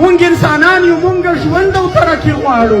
مونږ انسانان یو، مونږ ژوند او ترقي غواړو.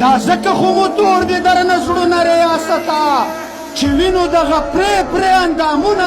دا ځکه خو مو تور دي درنه زړونه ریاسته چې وینو دغه پرې اندامونه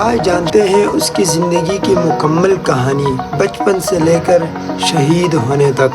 آج جانتے ہیں اس کی زندگی کی مکمل کہانی بچپن سے لے کر شہید ہونے تک.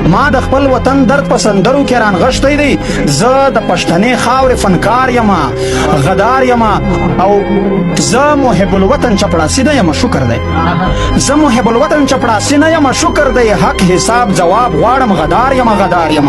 ما د خپل وطن درد په سندرو کې رانغښتی دی. زه د پښتنې خاورې فنکار یم، غدار یم او زه محب الوطن چپړاسي نه یم. شکر دی زه محب الوطن چپړاسي نه یم. شکر دی حق حساب جواب غواړم. غدار یم.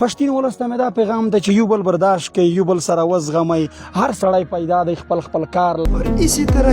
پښتین ولس ته مې دا پیغام دی چې یو بل برداشت کوي، یو بل سره وزغمئ. هر سړی پیدا دی خپل کار. اور اسی طرح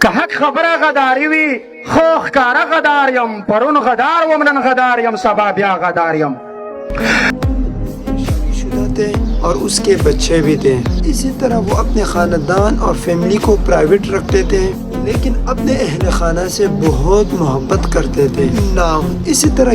که حق خبره غداری وي خو ښکاره غدار یم. پرون غدار وم نن غدار یم سبا بیا غدار یم. تھے اور اس کے بچے بھی تھے. اسی طرح وہ اپنے خاندان اور فیملی کو پرائیویٹ رکھتے تھے لیکن اپنے اہل خانہ سے بہت محبت کرتے تھے. اسی طرح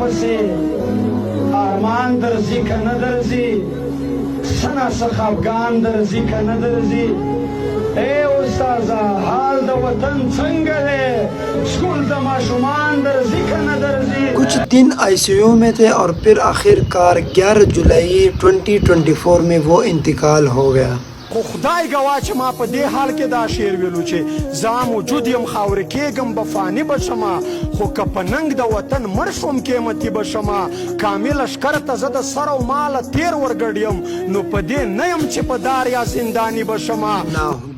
پسې ارمان درځي که نه درځي، سنه څخه افغان درځي که نه درځي. ای استاذه حال د وطن څنګه دی؟ سکول د ماشومان درځي که نه درځي؟ کچھ دن ICU میں تھے اور پھر آخر کار 11 جولائی 2024 میں وہ انتقال ہو گیا. خو خدای ګواه چې ما په دې حال کې دا شعر ویلو چې زه موجود یم خاورې کېږم به فاني به شمه، خو که په ننګ د وطن مړ شوم قیمتي به شمه. کامل لشکر ته زه د سر او ماله تیر ورګډ یم، نو په دې نه یم چې په دار یا زنداني به شمه.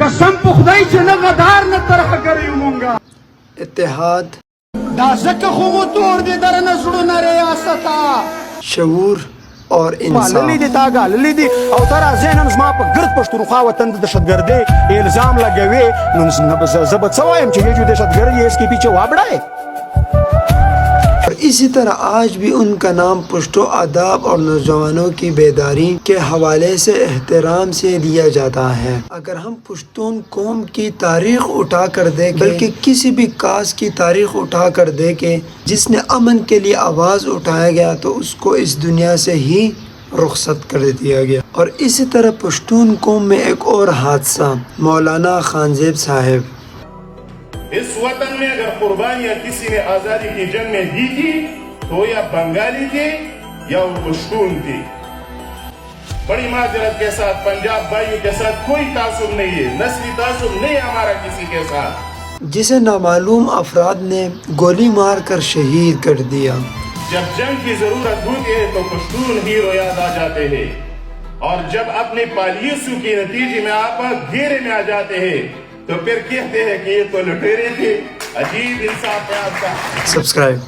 قسم په خدای چې نه غدار نه ترهګر یو مونږه. اتحاد. دا ځکه خو مو تور دي درنه زړونه ریاسته شعور اور انصاف. للی دي تا للی دي او ترى زینن زما په ګرد پښتونخوا وطن د دهشتګردۍ الزام لګوي نو زبد سوایم چې یہ جو دهشتګرد ہے اس کے پیچھے وابڑا ہے. اور اسی طرح آج بھی ان کا نام پشتو آداب اور نوجوانوں کی بیداری کے حوالے سے احترام سے لیا جاتا ہے. اگر ہم پشتون قوم کی تاریخ اٹھا کر دیکھیں بلکہ کسی بھی کاسٹ کی تاریخ اٹھا کر دیکھیں جس نے امن کے لیے آواز اٹھایا گیا تو اس کو اس دنیا سے ہی رخصت کر دیا گیا. اور اسی طرح پشتون قوم میں ایک اور حادثہ مولانا خانزیب صاحب. اس وطن میں اگر قربانیاں کسی نے آزادی کی جنگ میں دی تھی تو یا بنگالی تھے یا وہ پشتون تھی. بڑی معذرت کے ساتھ پنجاب بھائیوں کے ساتھ کوئی تعصب نہیں ہے، نسلی تعصب نہیں ہے ہمارا کسی کے ساتھ. جسے نامعلوم افراد نے گولی مار کر شہید کر دیا. جب جنگ کی ضرورت ہوتی ہے تو پشتون ہیرو یاد آ جاتے ہیں، اور جب اپنے پالیسیوں کے نتیجے میں آپ گھیرے میں آ جاتے ہیں تو پھر کہتے ہیں کہ یہ تو لٹیرے تھے. عجیب انصاف ہے آپ کا. سبسکرائب.